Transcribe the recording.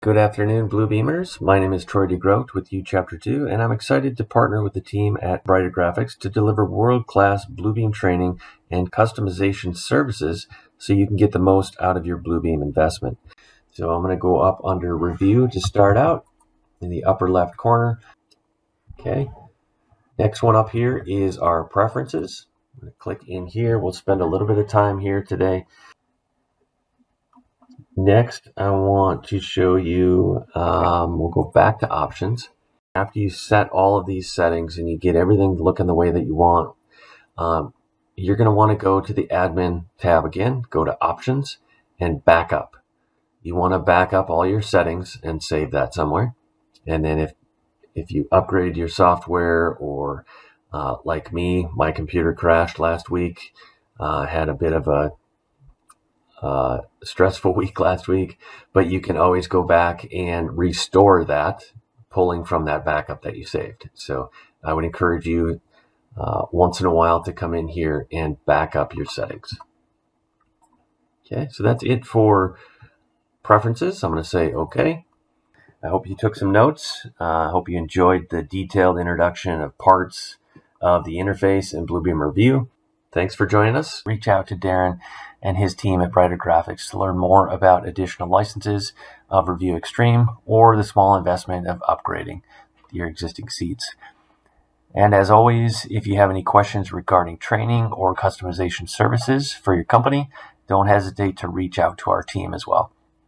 Good afternoon, Bluebeamers. My name is Troy DeGroot with U Chapter 2, and I'm excited to partner with the team at Brighter Graphics to deliver world-class Bluebeam training and customization services so you can get the most out of your Bluebeam investment. So I'm going to go up under Review to start out in the upper left corner. Okay. Next one up here is our Preferences. I'm going to click in here. We'll spend a little bit of time here today. Next, I want to show you, we'll go back to options. After you set all of these settings and you get everything looking the way that you want, you're going to want to go to the admin tab again, go to options and backup. You want to back up all your settings and save that somewhere. And then if you upgraded your software or like me, my computer crashed last week, had a bit of a stressful week last week, but you can always go back and restore that, pulling from that backup that you saved. So I would encourage you once in a while to come in here and back up your settings. Okay, so that's it for preferences. I'm going to say okay. I hope you took some notes. I hope you enjoyed the detailed introduction of parts of the interface in Bluebeam Revu. Thanks for joining us. Reach out to Darren and his team at Brighter Graphics to learn more about additional licenses of Revu Extreme or the small investment of upgrading your existing seats. And as always, if you have any questions regarding training or customization services for your company, don't hesitate to reach out to our team as well.